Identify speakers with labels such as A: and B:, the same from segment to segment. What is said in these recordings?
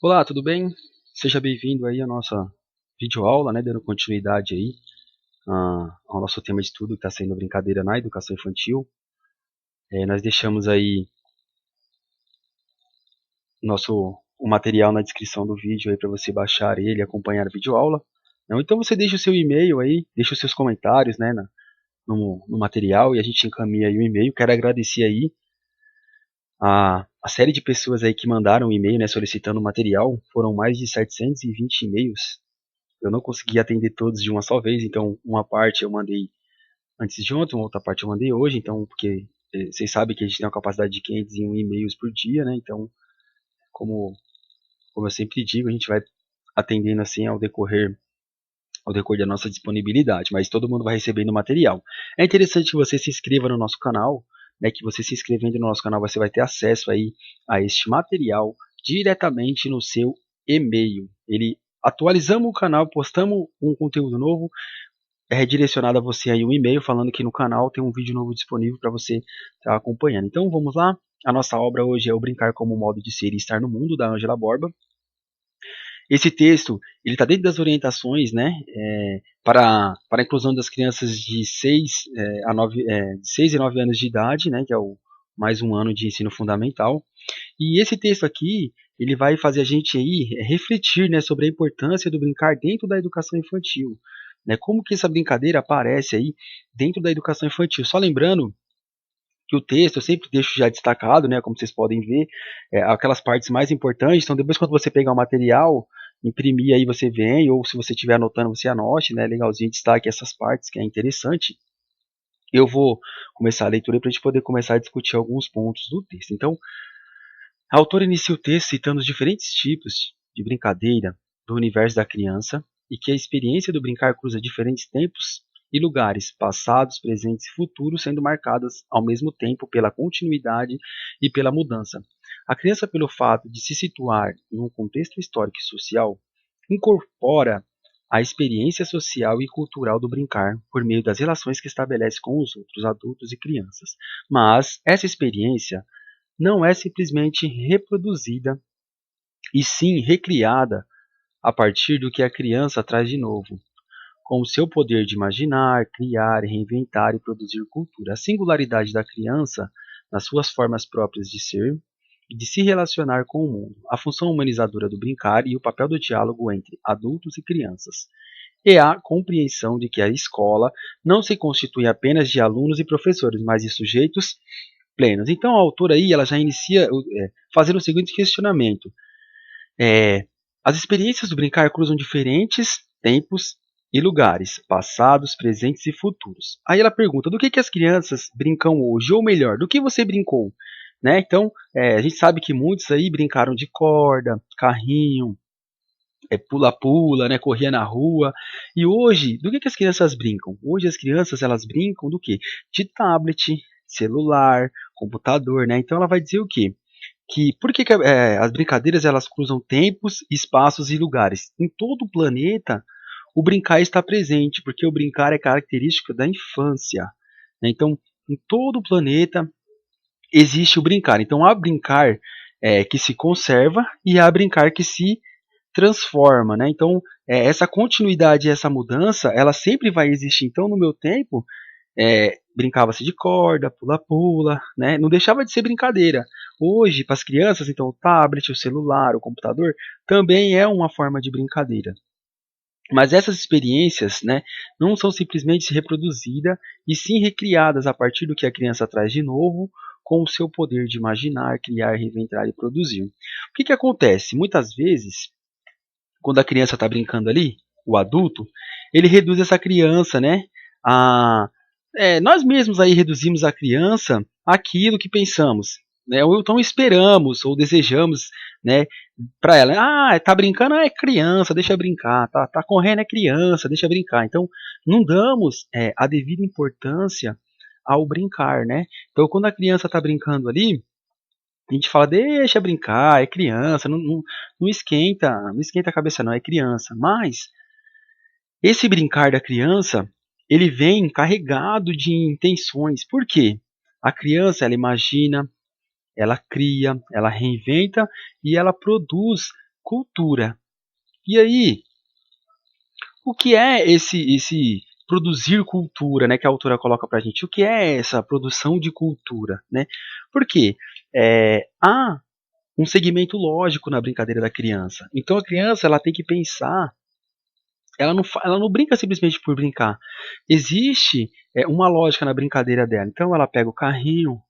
A: Olá, tudo bem? Seja bem-vindo aí à nossa videoaula, né, dando continuidade aí ao nosso tema de estudo que está sendo brincadeira na educação infantil. Nós deixamos aí o material na descrição do vídeo aí para você baixar ele e acompanhar a videoaula. Não, então você deixa o seu e-mail aí, deixa os seus comentários, né, no material e a gente encaminha aí o e-mail. Quero agradecer aí a série de pessoas aí que mandaram o e-mail, né, solicitando o material. Foram mais de 720 e-mails. Eu não consegui atender todos de uma só vez, então uma parte eu mandei antes de ontem, uma outra parte eu mandei hoje, então porque vocês sabem que a gente tem uma capacidade de 501 e-mails por dia, né? Então, como eu sempre digo, a gente vai atendendo assim ao decorrer da nossa disponibilidade, mas todo mundo vai recebendo material. É interessante que você se inscreva no nosso canal, né? Que você se inscrevendo no nosso canal você vai ter acesso aí a este material diretamente no seu e-mail. Ele atualizamos o canal, postamos um conteúdo novo, é redirecionado a você aí um e-mail falando que no canal tem um vídeo novo disponível para você estar acompanhando. Então vamos lá. A nossa obra hoje é o Brincar como Modo de Ser e Estar no Mundo, da Ângela Borba. Esse texto ele está dentro das orientações, né, para a inclusão das crianças de 6 e 9 anos de idade, né, que é o mais um ano de ensino fundamental. E esse texto aqui ele vai fazer a gente aí refletir, né, sobre a importância do brincar dentro da educação infantil, né? Como que essa brincadeira aparece aí dentro da educação infantil? Só lembrando que o texto eu sempre deixo já destacado, né, como vocês podem ver, aquelas partes mais importantes. Então depois quando você pegar o material, imprimir aí você vem, ou se você estiver anotando você anote, né, legalzinho, destaque essas partes que é interessante. Eu vou começar a leitura para a gente poder começar a discutir alguns pontos do texto. Então, a autora inicia o texto citando os diferentes tipos de brincadeira do universo da criança e que a experiência do brincar cruza diferentes tempos e lugares, passados, presentes e futuros, sendo marcadas ao mesmo tempo pela continuidade e pela mudança. A criança, pelo fato de se situar em um contexto histórico e social, incorpora a experiência social e cultural do brincar por meio das relações que estabelece com os outros adultos e crianças. Mas essa experiência não é simplesmente reproduzida, e sim recriada a partir do que a criança traz de novo, com o seu poder de imaginar, criar, reinventar e produzir cultura. A singularidade da criança nas suas formas próprias de ser e de se relacionar com o mundo, a função humanizadora do brincar e o papel do diálogo entre adultos e crianças. E a compreensão de que a escola não se constitui apenas de alunos e professores, mas de sujeitos plenos. Então a autora aí ela já inicia fazendo o seguinte questionamento: é, as experiências do brincar cruzam diferentes tempos e lugares, passados, presentes e futuros. Aí ela pergunta: do que as crianças brincam hoje? Ou melhor, do que você brincou? Né? Então, a gente sabe que muitos aí brincaram de corda, carrinho, pula-pula, né? Corria na rua. E hoje, do que as crianças brincam? Hoje as crianças elas brincam do quê? De tablet, celular, computador, né? Então ela vai dizer o quê? Que por que, as brincadeiras elas cruzam tempos, espaços e lugares? Em todo o planeta, o brincar está presente, porque o brincar é característica da infância, né? Então, em todo o planeta existe o brincar. Então, há brincar que se conserva e há brincar que se transforma, né? Então, essa continuidade, essa mudança, ela sempre vai existir. Então, no meu tempo, brincava-se de corda, pula-pula, né? Não deixava de ser brincadeira. Hoje, para as crianças, então, o tablet, o celular, o computador, também é uma forma de brincadeira. Mas essas experiências, né, não são simplesmente reproduzidas, e sim recriadas a partir do que a criança traz de novo, com o seu poder de imaginar, criar, reinventar e produzir. O que acontece? Muitas vezes, quando a criança está brincando ali, o adulto, ele reduz essa criança, né, a nós mesmos aí reduzimos a criança àquilo que pensamos, né, ou então esperamos ou desejamos, né, para ela. Ah, tá brincando, é criança, deixa brincar. Tá correndo, é criança, deixa brincar. Então, não damos a devida importância ao brincar, né? Então, quando a criança está brincando ali, a gente fala, deixa brincar, é criança, não esquenta a cabeça não, é criança. Mas esse brincar da criança, ele vem carregado de intenções. Por quê? A criança, ela imagina, ela cria, ela reinventa e ela produz cultura. E aí, o que é esse produzir cultura, né, que a autora coloca para a gente? O que é essa produção de cultura, né? Porque há um segmento lógico na brincadeira da criança. Então a criança ela tem que pensar, ela não brinca simplesmente por brincar. Existe uma lógica na brincadeira dela. Então ela pega o carrinho,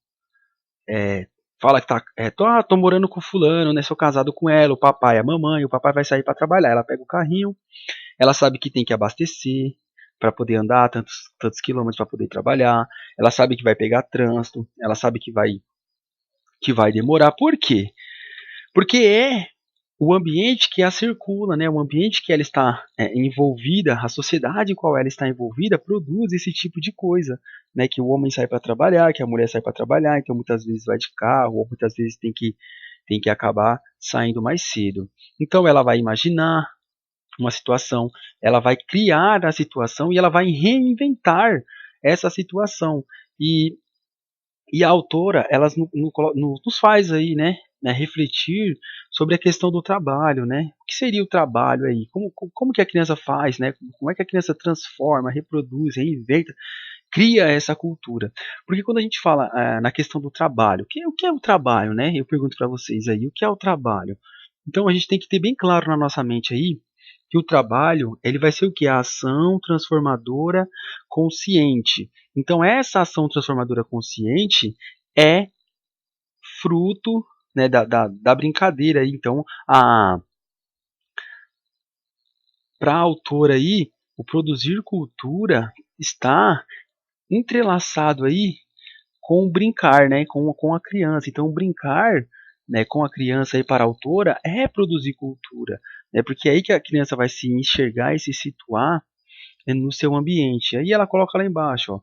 A: fala que tô morando com fulano, né? Sou casado com ela, o papai, a mamãe, o papai vai sair para trabalhar. Ela pega o carrinho, ela sabe que tem que abastecer para poder andar tantos quilômetros para poder trabalhar. Ela sabe que vai pegar trânsito, ela sabe que vai demorar. Por quê? Porque é o ambiente que a circula, né? O ambiente que ela está envolvida, a sociedade em qual ela está envolvida, produz esse tipo de coisa, né? Que o homem sai para trabalhar, que a mulher sai para trabalhar, então muitas vezes vai de carro, ou muitas vezes tem que acabar saindo mais cedo. Então ela vai imaginar uma situação, ela vai criar a situação e ela vai reinventar essa situação. E a autora, elas nos faz aí, né, refletir sobre a questão do trabalho, né? O que seria o trabalho aí? Como que a criança faz, né? Como é que a criança transforma, reproduz, reinventa, cria essa cultura? Porque quando a gente fala na questão do trabalho, o que é o trabalho, né? Eu pergunto para vocês aí, o que é o trabalho? Então a gente tem que ter bem claro na nossa mente aí que o trabalho ele vai ser o que? A ação transformadora consciente. Então essa ação transformadora consciente é fruto, né, da brincadeira. Então, para a autora aí, o produzir cultura está entrelaçado aí com o brincar, né, com a criança. Então, o brincar, né, com a criança aí para a autora é produzir cultura, né, porque é aí que a criança vai se enxergar e se situar no seu ambiente. Aí ela coloca lá embaixo, ó,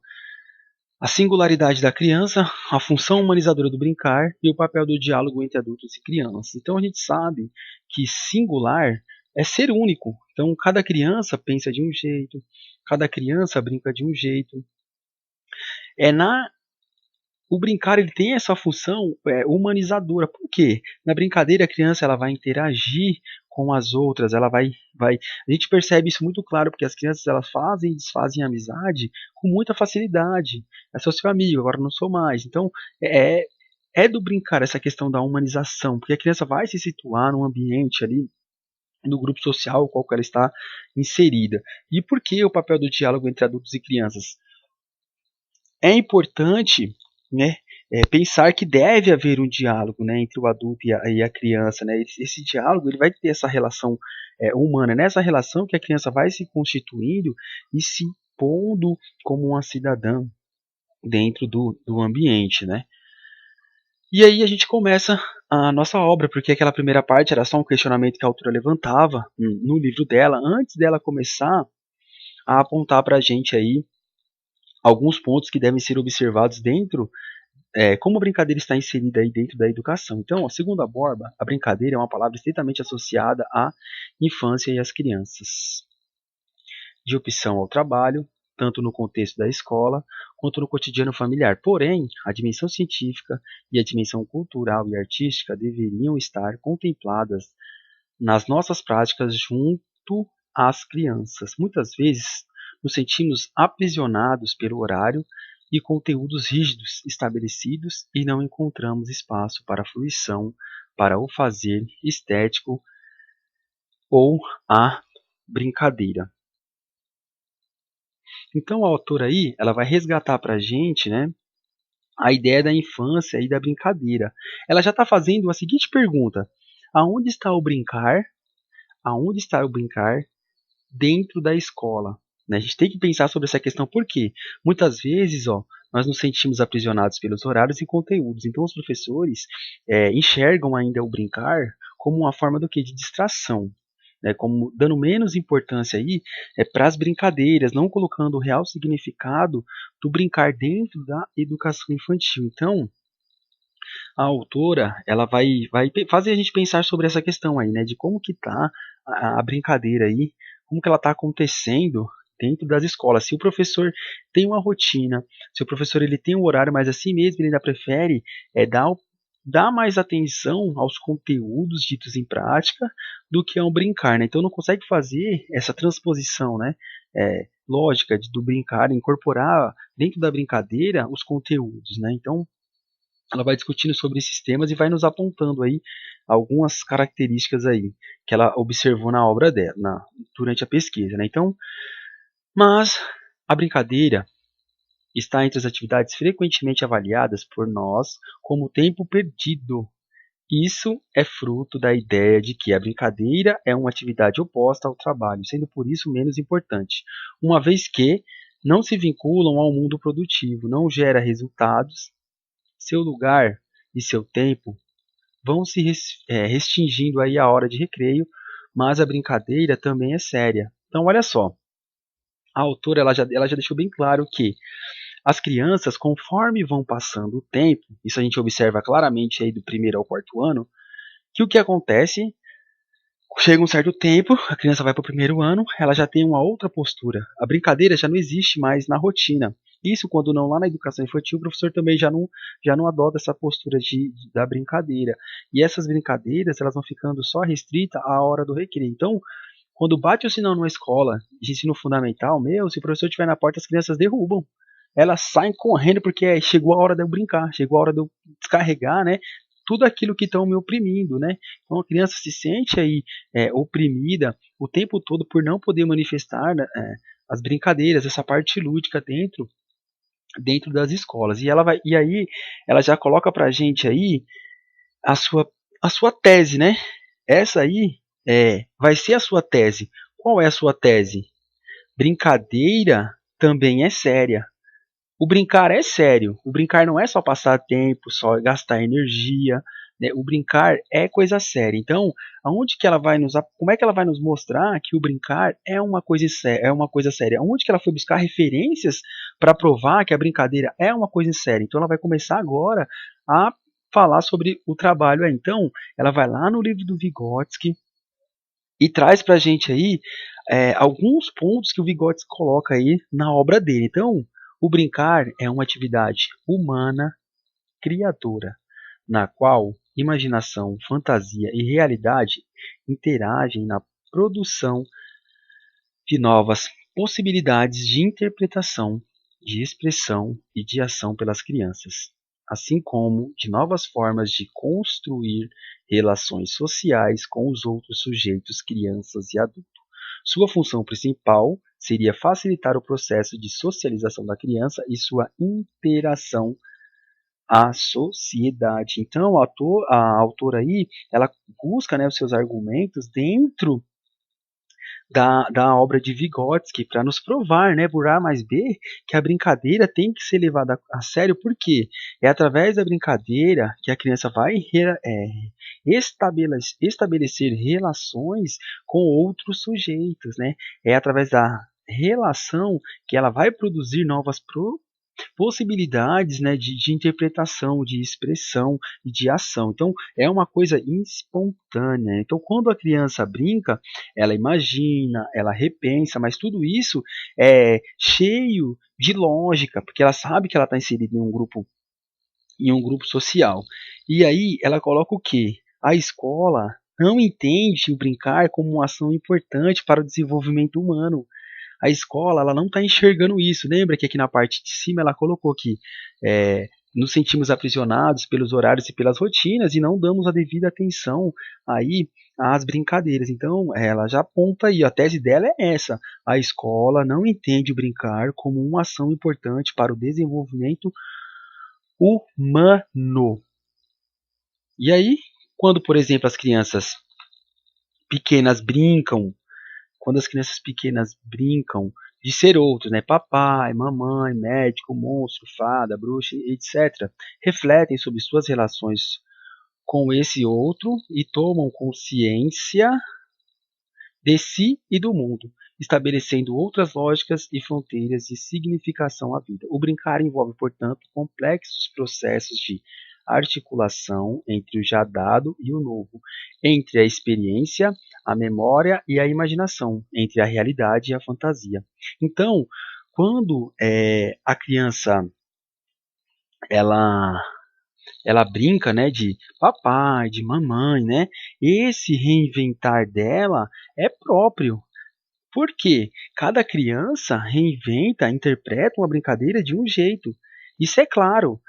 A: a singularidade da criança, a função humanizadora do brincar e o papel do diálogo entre adultos e crianças. Então a gente sabe que singular é ser único. Então cada criança pensa de um jeito, cada criança brinca de um jeito. É na O brincar ele tem essa função humanizadora. Por quê? Na brincadeira a criança ela vai interagir com as outras, vai. A gente percebe isso muito claro porque as crianças elas fazem e desfazem amizade com muita facilidade. É só seu amigo, agora não sou mais. Então é do brincar essa questão da humanização, porque a criança vai se situar num ambiente ali no grupo social no qual ela está inserida. E por que o papel do diálogo entre adultos e crianças? É importante, né, pensar que deve haver um diálogo, né, entre o adulto e a criança, né? Esse diálogo ele vai ter essa relação humana, nessa relação que a criança vai se constituindo e se pondo como uma cidadã dentro do ambiente, né? E aí a gente começa a nossa obra, porque aquela primeira parte era só um questionamento que a autora levantava no livro dela, antes dela começar a apontar para a gente aí alguns pontos que devem ser observados dentro, como a brincadeira está inserida aí dentro da educação. Então, segundo a Borba, a brincadeira é uma palavra estritamente associada à infância e às crianças, de opção ao trabalho, tanto no contexto da escola quanto no cotidiano familiar. Porém, a dimensão científica e a dimensão cultural e artística deveriam estar contempladas nas nossas práticas junto às crianças. Muitas vezes nos sentimos aprisionados pelo horário e conteúdos rígidos estabelecidos e não encontramos espaço para a fruição, para o fazer estético ou a brincadeira. Então a autora aí, ela vai resgatar para a gente, né, a ideia da infância e da brincadeira. Ela já está fazendo a seguinte pergunta: aonde está o brincar? Aonde está o brincar dentro da escola? Né? A gente tem que pensar sobre essa questão porque muitas vezes, ó, nós nos sentimos aprisionados pelos horários e conteúdos. Então os professores enxergam ainda o brincar como uma forma do que? De distração. Né, como dando menos importância aí para as brincadeiras, não colocando o real significado do brincar dentro da educação infantil. Então, a autora ela vai fazer a gente pensar sobre essa questão aí, né, de como que tá a brincadeira aí, como que ela está acontecendo dentro das escolas. Se o professor tem uma rotina, se o professor ele tem um horário, mas assim mesmo ele ainda prefere dar dá mais atenção aos conteúdos ditos em prática do que ao brincar, né? Então não consegue fazer essa transposição, né? Lógica do brincar, incorporar dentro da brincadeira os conteúdos, né? Então ela vai discutindo sobre esses temas e vai nos apontando aí algumas características aí que ela observou na obra dela, durante a pesquisa, né? Então, mas a brincadeira está entre as atividades frequentemente avaliadas por nós como tempo perdido. Isso é fruto da ideia de que a brincadeira é uma atividade oposta ao trabalho, sendo por isso menos importante, uma vez que não se vinculam ao mundo produtivo, não gera resultados, seu lugar e seu tempo vão se restringindo aí à hora de recreio, mas a brincadeira também é séria. Então, olha só, a autora ela já deixou bem claro que as crianças, conforme vão passando o tempo, isso a gente observa claramente aí do primeiro ao quarto ano, que o que acontece, chega um certo tempo, a criança vai para o primeiro ano, ela já tem uma outra postura. A brincadeira já não existe mais na rotina. Isso quando não lá na educação infantil, o professor também já não adota essa postura da brincadeira. E essas brincadeiras, elas vão ficando só restritas à hora do recreio. Então, quando bate o sinal numa escola de ensino fundamental, se o professor estiver na porta, as crianças derrubam. Elas saem correndo porque chegou a hora de eu brincar, chegou a hora de eu descarregar, né? Tudo aquilo que estão me oprimindo, né? Então a criança se sente aí oprimida o tempo todo por não poder manifestar, né, as brincadeiras, essa parte lúdica dentro das escolas. E aí ela já coloca pra gente aí a sua, a sua tese, né? Essa aí vai ser a sua tese. Qual é a sua tese? Brincadeira também é séria. O brincar é sério. O brincar não é só passar tempo, só gastar energia, né? O brincar é coisa séria. Então, como é que ela vai nos mostrar que o brincar é uma coisa séria? Onde que ela foi buscar referências para provar que a brincadeira é uma coisa séria? Então, ela vai começar agora a falar sobre o trabalho. Então, ela vai lá no livro do Vygotsky e traz para a gente aí alguns pontos que o Vygotsky coloca aí na obra dele. Então, o brincar é uma atividade humana, criadora, na qual imaginação, fantasia e realidade interagem na produção de novas possibilidades de interpretação, de expressão e de ação pelas crianças, assim como de novas formas de construir relações sociais com os outros sujeitos, crianças e adultos. Sua função principal seria facilitar o processo de socialização da criança e sua interação à sociedade. Então, a autora aí, ela busca, né, os seus argumentos dentro da obra de Vygotsky para nos provar, né, por A mais B, que a brincadeira tem que ser levada a sério, porque é através da brincadeira que a criança vai estabelecer relações com outros sujeitos, né? É através da relação que ela vai produzir novas possibilidades, né, de interpretação, de expressão e de ação. Então, é uma coisa espontânea. Então, quando a criança brinca, ela imagina, ela repensa, mas tudo isso é cheio de lógica, porque ela sabe que ela está inserida em um grupo social. E aí, ela coloca o quê? A escola não entende o brincar como uma ação importante para o desenvolvimento humano. A escola ela não está enxergando isso. Lembra que aqui na parte de cima ela colocou que nos sentimos aprisionados pelos horários e pelas rotinas e não damos a devida atenção aí às brincadeiras. Então ela já aponta aí, a tese dela é essa: a escola não entende o brincar como uma ação importante para o desenvolvimento humano. E aí, quando, por exemplo, as crianças pequenas brincam quando as crianças pequenas brincam de ser outros, né? Papai, mamãe, médico, monstro, fada, bruxa, etc., refletem sobre suas relações com esse outro e tomam consciência de si e do mundo, estabelecendo outras lógicas e fronteiras de significação à vida. O brincar envolve, portanto, complexos processos de articulação entre o já dado e o novo, entre a experiência, a memória e a imaginação, entre a realidade e a fantasia. Então, quando a criança ela ela brinca, né, de papai, de mamãe, né? Esse reinventar dela é próprio. Por quê? Cada criança reinventa, interpreta uma brincadeira de um jeito. Isso é claro.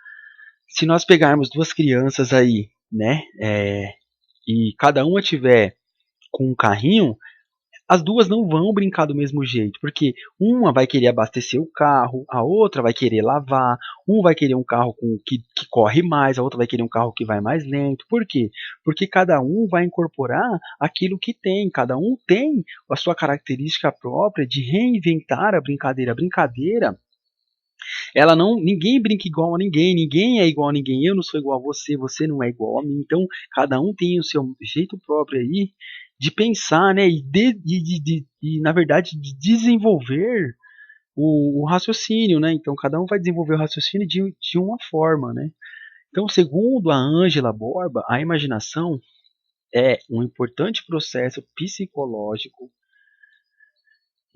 A: Se nós pegarmos duas crianças aí, né, e cada uma tiver com um carrinho, as duas não vão brincar do mesmo jeito, porque uma vai querer abastecer o carro, a outra vai querer lavar, um vai querer um carro que corre mais, a outra vai querer um carro que vai mais lento. Por quê? Porque cada um vai incorporar aquilo que tem, cada um tem a sua característica própria de reinventar a brincadeira. A brincadeira, ela não, ninguém brinca igual a ninguém, ninguém é igual a ninguém. Eu não sou igual a você, você não é igual a mim. Então, cada um tem o seu jeito próprio aí de pensar, né? E na verdade, de desenvolver o raciocínio, né? Então, cada um vai desenvolver o raciocínio de uma forma, né? Então, segundo a Ângela Borba, a imaginação é um importante processo psicológico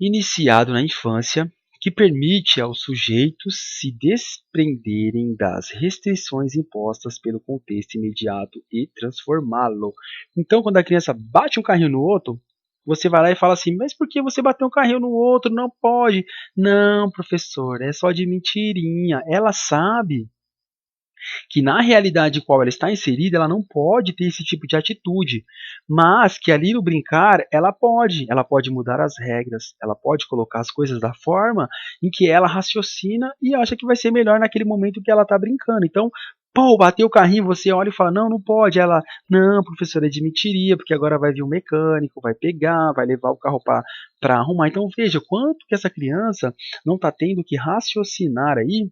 A: iniciado na infância, que permite aos sujeitos se desprenderem das restrições impostas pelo contexto imediato e transformá-lo. Então, quando a criança bate um carrinho no outro, você vai lá e fala assim: mas por que você bateu um carrinho no outro? Não pode. Não, professor, é só de mentirinha. Ela sabe que na realidade qual ela está inserida, ela não pode ter esse tipo de atitude, mas que ali no brincar, ela pode mudar as regras, ela pode colocar as coisas da forma em que ela raciocina e acha que vai ser melhor naquele momento que ela está brincando. Então, pô, bateu o carrinho, você olha e fala, não, não pode. Ela, não, professora, admitiria, porque agora vai vir o mecânico, vai pegar, vai levar o carro para arrumar. Então, veja quanto que essa criança não está tendo que raciocinar aí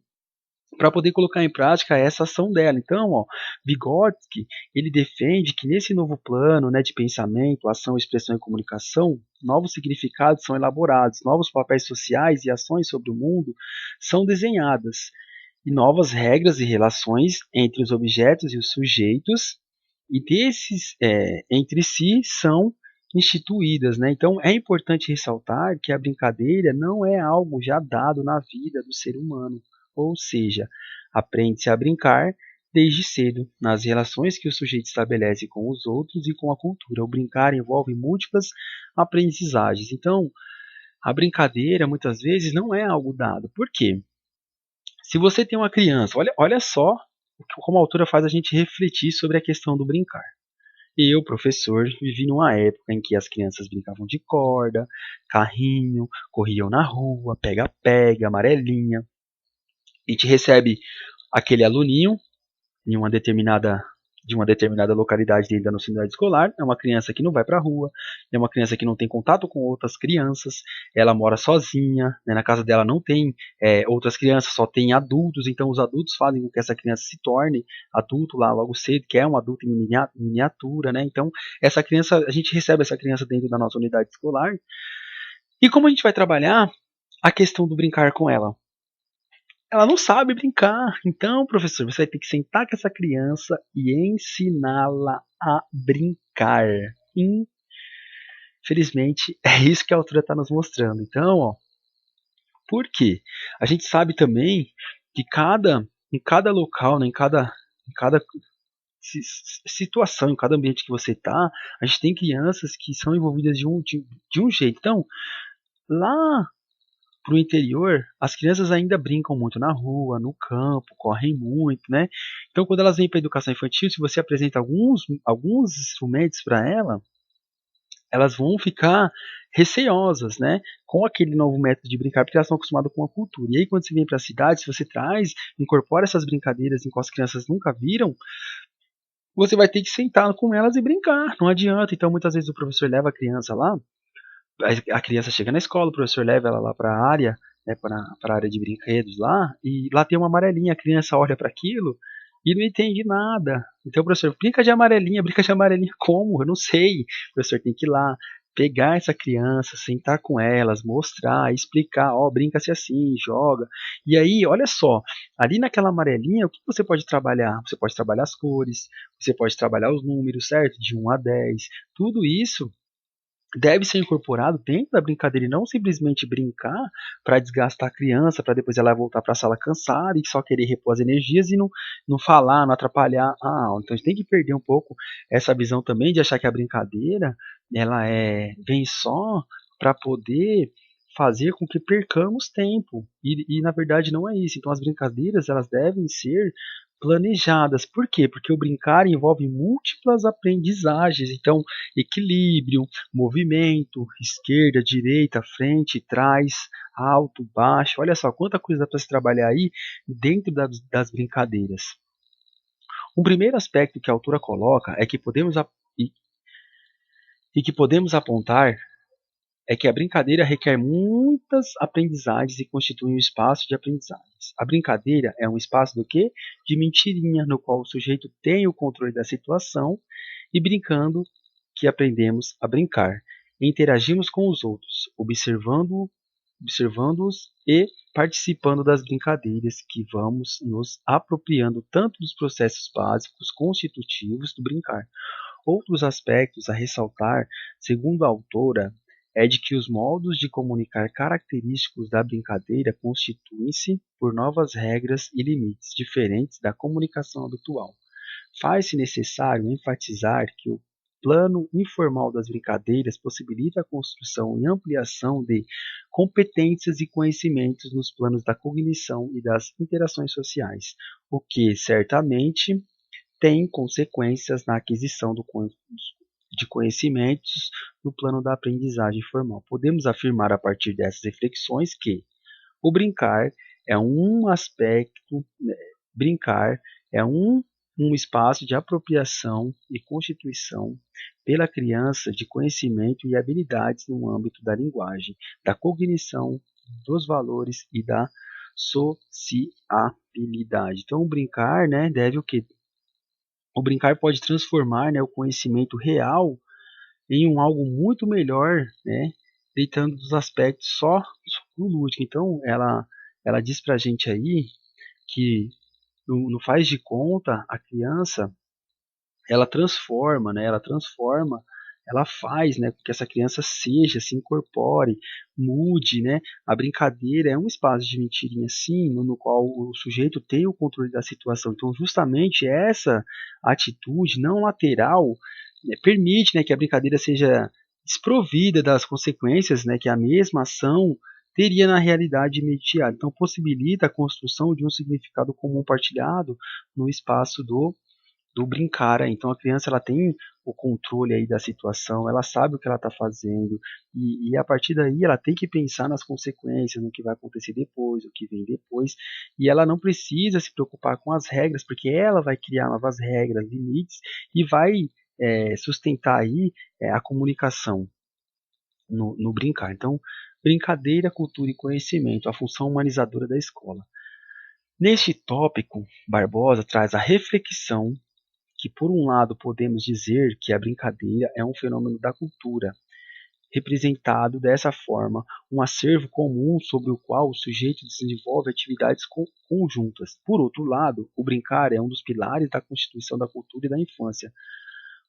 A: para poder colocar em prática essa ação dela. Então, ó, Vygotsky, ele defende que nesse novo plano, né, de pensamento, ação, expressão e comunicação, novos significados são elaborados, novos papéis sociais e ações sobre o mundo são desenhadas, e novas regras e relações entre os objetos e os sujeitos, e desses entre si são instituídas, né? Então é importante ressaltar que a brincadeira não é algo já dado na vida do ser humano, ou seja, aprende-se a brincar desde cedo, nas relações que o sujeito estabelece com os outros e com a cultura. O brincar envolve múltiplas aprendizagens. Então, a brincadeira muitas vezes não é algo dado. Por quê? Se você tem uma criança, olha só como a autora faz a gente refletir sobre a questão do brincar. Eu, professor, vivi numa época em que as crianças brincavam de corda, carrinho, corriam na rua, pega-pega, amarelinha. A gente recebe aquele aluninho em uma determinada de uma determinada localidade dentro da nossa unidade escolar, é uma criança que não vai para a rua, é uma criança que não tem contato com outras crianças, ela mora sozinha, né, na casa dela não tem outras crianças, só tem adultos, então os adultos fazem com que essa criança se torne adulto lá logo cedo, que é um adulto em miniatura, né? Então essa criança, a gente recebe essa criança dentro da nossa unidade escolar, e como a gente vai trabalhar a questão do brincar com ela? Ela não sabe brincar. Então, professor, você vai ter que sentar com essa criança e ensiná-la a brincar. Infelizmente, é isso que a autora está nos mostrando. Então, ó, por quê? A gente sabe também que em cada local, né, em cada situação, em cada ambiente que você está, a gente tem crianças que são envolvidas de um jeito. Então, lá para o interior, as crianças ainda brincam muito na rua, no campo, correm muito, né? Então, quando elas vêm para a educação infantil, se você apresenta alguns instrumentos para elas vão ficar receiosas, né? Com aquele novo método de brincar, porque elas estão acostumadas com a cultura. E aí, quando você vem para a cidade, se você incorpora essas brincadeiras em que as crianças nunca viram, você vai ter que sentar com elas e brincar. Não adianta. Então, muitas vezes o professor leva a criança lá, a criança chega na escola, o professor leva ela lá para a área, né, para a área de brinquedos lá, e lá tem uma amarelinha, a criança olha para aquilo e não entende nada. Então o professor, brinca de amarelinha como? Eu não sei. O professor tem que ir lá, pegar essa criança, sentar com elas, mostrar, explicar, ó, brinca-se assim, joga. E aí, olha só, ali naquela amarelinha, o que você pode trabalhar? Você pode trabalhar as cores, você pode trabalhar os números, certo? De 1 a 10. Tudo isso deve ser incorporado dentro da brincadeira e não simplesmente brincar para desgastar a criança, para depois ela voltar para a sala cansada e só querer repor as energias e não falar, não atrapalhar a aula. Então a gente tem que perder um pouco essa visão também de achar que a brincadeira ela vem só para poder fazer com que percamos tempo. Na verdade não é isso. Então as brincadeiras elas devem ser planejadas. Por quê? Porque o brincar envolve múltiplas aprendizagens. Então, equilíbrio, movimento, esquerda, direita, frente, trás, alto, baixo. Olha só quanta coisa dá para se trabalhar aí dentro das brincadeiras. Um primeiro aspecto que a autora coloca é que que podemos apontar é que a brincadeira requer muitas aprendizagens e constitui um espaço de aprendizagens. A brincadeira é um espaço do quê? De mentirinha, no qual o sujeito tem o controle da situação e brincando que aprendemos a brincar. Interagimos com os outros, observando-os e participando das brincadeiras que vamos nos apropriando tanto dos processos básicos constitutivos do brincar. Outros aspectos a ressaltar, segundo a autora, é de que os modos de comunicar característicos da brincadeira constituem-se por novas regras e limites diferentes da comunicação habitual. Faz-se necessário enfatizar que o plano informal das brincadeiras possibilita a construção e ampliação de competências e conhecimentos nos planos da cognição e das interações sociais, o que certamente tem consequências na aquisição de conhecimentos no plano da aprendizagem formal. Podemos afirmar a partir dessas reflexões que o brincar é um espaço de apropriação e constituição pela criança de conhecimento e habilidades no âmbito da linguagem, da cognição, dos valores e da sociabilidade. Então, o brincar, né, deve o quê? O brincar pode transformar, né, o conhecimento real em algo muito melhor, né, deitando dos aspectos só do lúdico. Então, ela diz para a gente aí que no faz de conta a criança ela transforma, né, ela faz, né, com que essa criança seja, se incorpore, mude, né? A brincadeira é um espaço de mentirinha, sim, no qual o sujeito tem o controle da situação. Então, justamente essa atitude não lateral, né, permite, né, que a brincadeira seja desprovida das consequências, né, que a mesma ação teria na realidade imediata. Então, possibilita a construção de um significado comum partilhado no espaço do brincar. Então a criança ela tem o controle aí da situação, ela sabe o que ela está fazendo e a partir daí ela tem que pensar nas consequências, no que vai acontecer depois, o que vem depois e ela não precisa se preocupar com as regras porque ela vai criar novas regras, limites e vai sustentar aí a comunicação no brincar. Então brincadeira, cultura e conhecimento, a função humanizadora da escola. Neste tópico, Barbosa traz a reflexão que, por um lado, podemos dizer que a brincadeira é um fenômeno da cultura, representado dessa forma, um acervo comum sobre o qual o sujeito desenvolve atividades conjuntas. Por outro lado, o brincar é um dos pilares da constituição da cultura e da infância,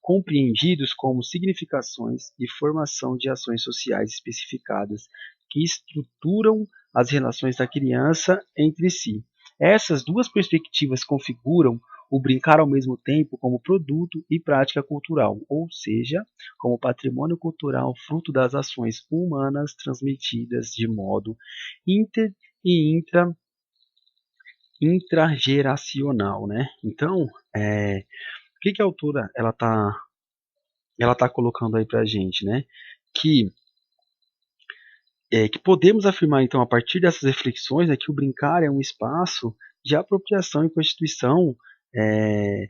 A: compreendidos como significações e formação de ações sociais especificadas que estruturam as relações da criança entre si. Essas duas perspectivas configuram o brincar ao mesmo tempo como produto e prática cultural, ou seja, como patrimônio cultural fruto das ações humanas transmitidas de modo inter e intrageracional, né? Então, o que a autora ela tá colocando aí para a gente, né? Que podemos afirmar então a partir dessas reflexões que o brincar é um espaço de apropriação e constituição é,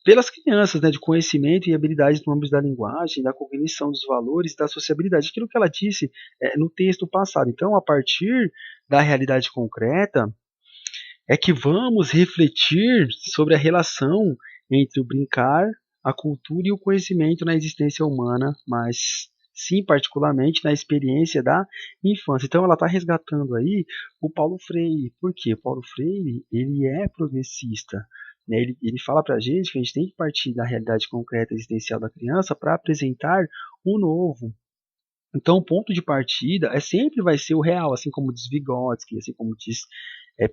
A: pelas crianças, né, de conhecimento e habilidades no âmbito da linguagem, da cognição dos valores, da sociabilidade, aquilo que ela disse no texto passado. Então, a partir da realidade concreta, é que vamos refletir sobre a relação entre o brincar, a cultura e o conhecimento na existência humana, mas sim, particularmente na experiência da infância. Então, ela está resgatando aí o Paulo Freire. Por quê? O Paulo Freire ele é progressista. né? Ele fala para a gente que a gente tem que partir da realidade concreta existencial da criança para apresentar o novo. Então, o ponto de partida sempre vai ser o real, assim como diz Vygotsky, assim como diz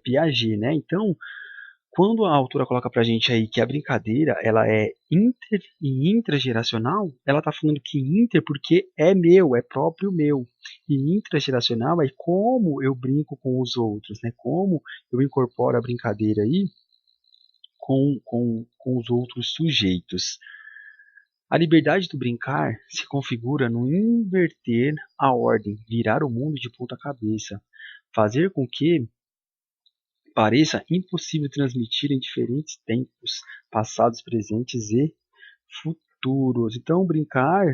A: Piaget, né? Então, quando a autora coloca pra gente aí que a brincadeira ela é inter e intrageracional, ela tá falando que inter porque é meu, é próprio meu. E intrageracional é como eu brinco com os outros, né? Como eu incorporo a brincadeira aí com os outros sujeitos. A liberdade do brincar se configura no inverter a ordem, virar o mundo de ponta cabeça, fazer com que pareça impossível transmitir em diferentes tempos, passados, presentes e futuros. Então, brincar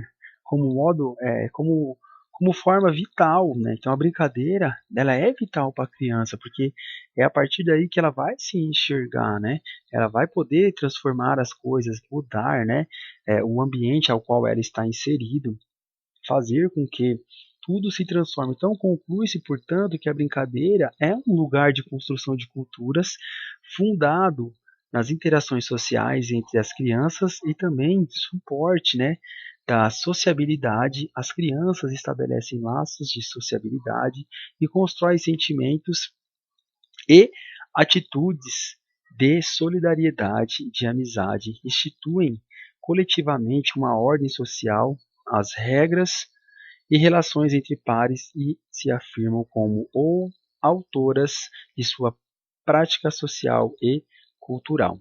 A: como modo, como forma vital, né? Então, a brincadeira, ela é vital para a criança, porque é a partir daí que ela vai se enxergar, né? Ela vai poder transformar as coisas, mudar, né? O ambiente ao qual ela está inserido, fazer com que tudo se transforme. Então, conclui-se, portanto, que a brincadeira é um lugar de construção de culturas fundado nas interações sociais entre as crianças e também suporte, né, da sociabilidade. As crianças estabelecem laços de sociabilidade e constroem sentimentos e atitudes de solidariedade, de amizade, instituem coletivamente uma ordem social, as regras e relações entre pares e se afirmam como ou autoras de sua prática social e cultural.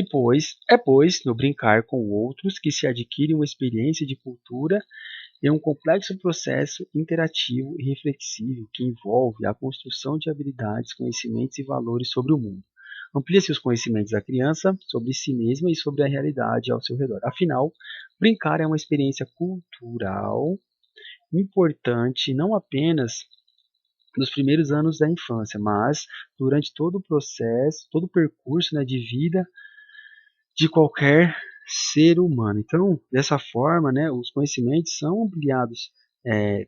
A: Pois, no brincar com outros que se adquire uma experiência de cultura e um complexo processo interativo e reflexivo que envolve a construção de habilidades, conhecimentos e valores sobre o mundo. Amplia-se os conhecimentos da criança sobre si mesma e sobre a realidade ao seu redor. Afinal, brincar é uma experiência cultural importante não apenas nos primeiros anos da infância, mas durante todo o processo, todo o percurso, né, de vida de qualquer ser humano. Então, dessa forma, né, os conhecimentos são ampliados é,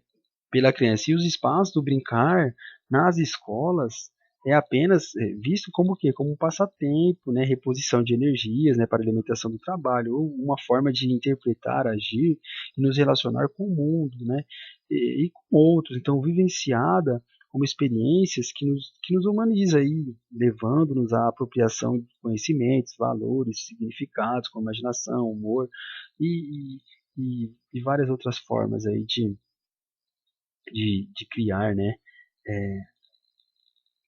A: pela criança. E os espaços do brincar nas escolas é apenas visto como o quê? Como um passatempo, né? Reposição de energias, né? Para alimentação do trabalho, ou uma forma de interpretar, agir e nos relacionar com o mundo, né? E com outros. Então, vivenciada como experiências que nos humaniza aí, levando-nos à apropriação de conhecimentos, valores, significados, como imaginação, humor e, e várias outras formas aí de criar, né, é,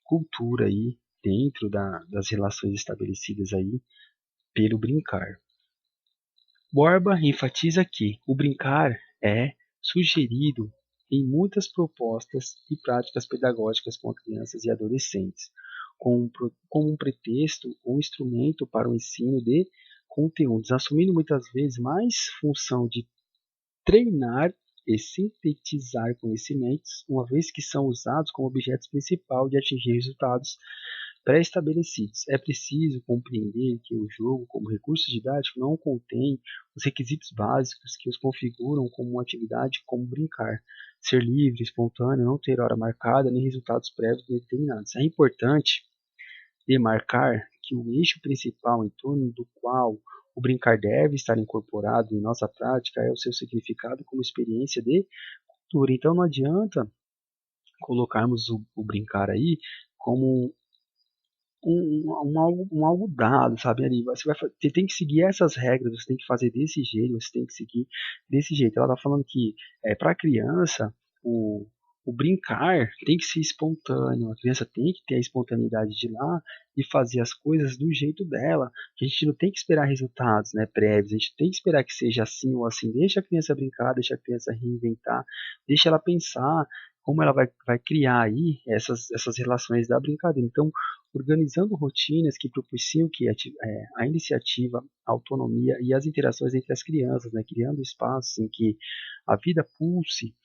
A: cultura aí dentro das relações estabelecidas aí pelo brincar. Borba enfatiza que o brincar é sugerido em muitas propostas e práticas pedagógicas com crianças e adolescentes, como um pretexto ou instrumento para o ensino de conteúdos, assumindo muitas vezes mais função de treinar e sintetizar conhecimentos, uma vez que são usados como objetos principal de atingir resultados pré-estabelecidos. É preciso compreender que o jogo, como recurso didático, não contém os requisitos básicos que os configuram como uma atividade como brincar, ser livre, espontâneo, não ter hora marcada nem resultados prévios determinados. É importante demarcar que o eixo principal em torno do qual o brincar deve estar incorporado em nossa prática é o seu significado como experiência de cultura. Então não adianta colocarmos o brincar aí como um algo dado, sabe? Ali, você tem que seguir essas regras, você tem que fazer desse jeito, você tem que seguir desse jeito. Ela está falando que para a criança o, o brincar tem que ser espontâneo, a criança tem que ter a espontaneidade de ir lá e fazer as coisas do jeito dela. A gente não tem que esperar resultados, né, prévios, a gente tem que esperar que seja assim ou assim. Deixa a criança brincar, deixa a criança reinventar, deixa ela pensar como ela vai criar aí essas relações da brincadeira. Então, organizando rotinas que propiciam a iniciativa, a autonomia e as interações entre as crianças, né, criando espaços em que a vida pulse,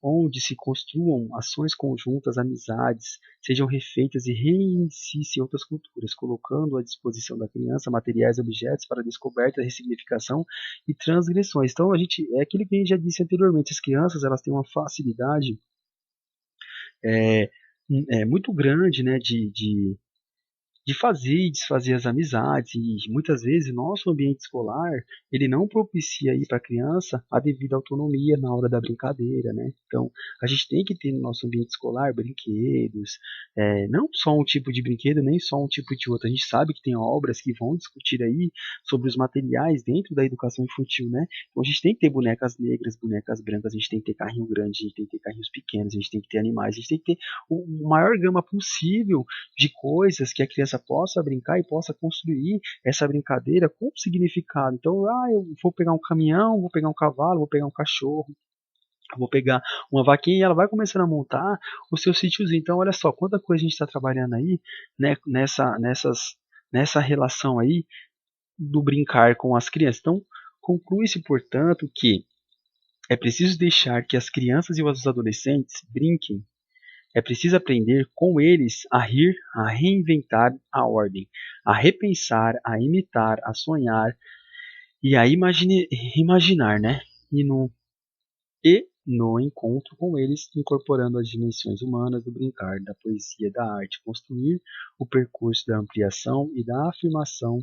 A: onde se construam ações conjuntas, amizades, sejam refeitas e reiniciem outras culturas, colocando à disposição da criança materiais e objetos para descoberta, ressignificação e transgressões. Então, é aquilo que a gente já disse anteriormente, as crianças elas têm uma facilidade é, muito grande, né, de fazer e desfazer as amizades, e muitas vezes o nosso ambiente escolar, ele não propicia aí para a criança a devida autonomia na hora da brincadeira, né? Então, a gente tem que ter no nosso ambiente escolar brinquedos, não só um tipo de brinquedo, nem só um tipo de outro. A gente sabe que tem obras que vão discutir aí sobre os materiais dentro da educação infantil, né? Então, a gente tem que ter bonecas negras, bonecas brancas, a gente tem que ter carrinho grande, a gente tem que ter carrinhos pequenos, a gente tem que ter animais, a gente tem que ter o maior gama possível de coisas que a criança possa brincar e possa construir essa brincadeira com significado. Então, eu vou pegar um caminhão, vou pegar um cavalo, vou pegar um cachorro, vou pegar uma vaquinha e ela vai começando a montar o seu sítiozinho. Então, olha só, quanta coisa a gente está trabalhando aí, né, nessa relação aí do brincar com as crianças. Então, conclui-se, portanto, que é preciso deixar que as crianças e os adolescentes brinquem. É preciso aprender com eles a rir, a reinventar a ordem, a repensar, a imitar, a sonhar e a imaginar, né? E no encontro com eles, incorporando as dimensões humanas do brincar, da poesia, da arte, construir o percurso da ampliação e da afirmação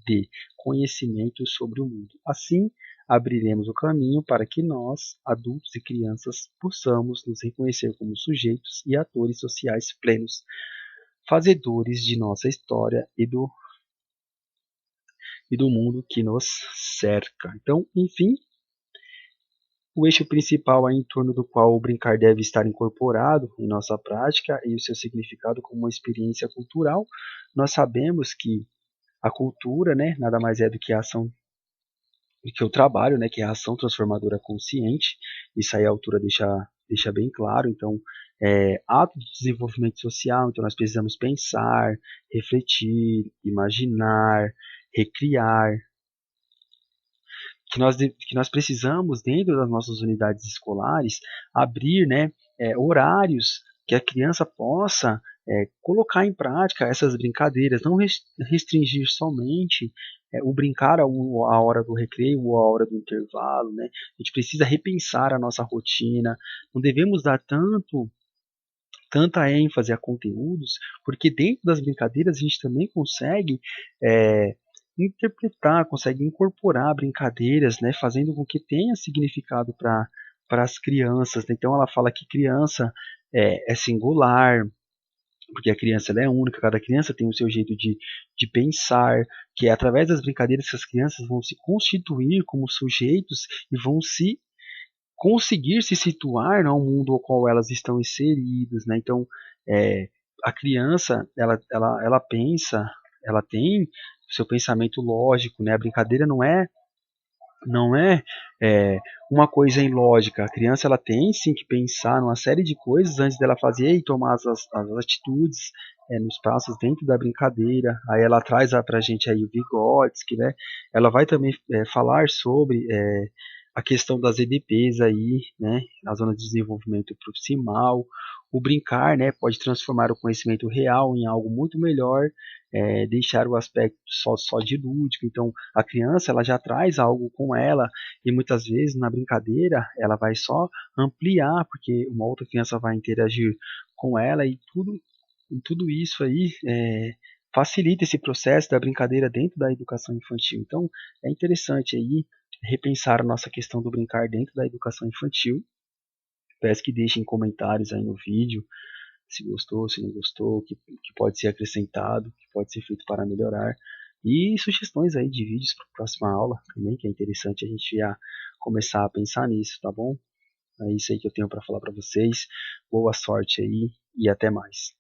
A: de conhecimento sobre o mundo. Assim, abriremos o caminho para que nós, adultos e crianças, possamos nos reconhecer como sujeitos e atores sociais plenos, fazedores de nossa história e do mundo que nos cerca. Então, enfim, o eixo principal é em torno do qual o brincar deve estar incorporado em nossa prática e o seu significado como uma experiência cultural. Nós sabemos que a cultura, né, nada mais é do que a ação, do que o trabalho, né, que é a ação transformadora consciente. Isso aí a autora deixa bem claro. Então, ato de desenvolvimento social. Então, nós precisamos pensar, refletir, imaginar, recriar, que nós precisamos, dentro das nossas unidades escolares, abrir, né, horários que a criança possa colocar em prática essas brincadeiras, não restringir somente o brincar a hora do recreio ou a hora do intervalo, né? A gente precisa repensar a nossa rotina, não devemos dar tanta ênfase a conteúdos, porque dentro das brincadeiras a gente também consegue é, interpretar, consegue incorporar brincadeiras, né, fazendo com que tenha significado para as crianças, né? Então ela fala que criança é singular, porque a criança ela é única, cada criança tem o seu jeito de pensar, que é através das brincadeiras que as crianças vão se constituir como sujeitos e vão se conseguir se situar no mundo ao qual elas estão inseridas, né? Então, é, a criança, ela pensa, ela tem seu pensamento lógico, né? A brincadeira não é uma coisa ilógica. A criança ela tem sim que pensar numa série de coisas antes dela fazer e tomar as atitudes nos passos dentro da brincadeira. Aí ela traz para a gente aí o Vygotsky, né? Ela vai também falar sobre a questão das EDPs aí, né? A zona de desenvolvimento proximal. O brincar, né, pode transformar o conhecimento real em algo muito melhor, deixar o aspecto só de lúdico. Então, a criança ela já traz algo com ela e muitas vezes na brincadeira ela vai só ampliar porque uma outra criança vai interagir com ela e tudo isso aí facilita esse processo da brincadeira dentro da educação infantil. Então é interessante aí repensar a nossa questão do brincar dentro da educação infantil. Peço que deixem comentários aí no vídeo se gostou, se não gostou, o que pode ser acrescentado, o que pode ser feito para melhorar. E sugestões aí de vídeos para a próxima aula também, que é interessante a gente já começar a pensar nisso, tá bom? É isso aí que eu tenho para falar para vocês. Boa sorte aí e até mais.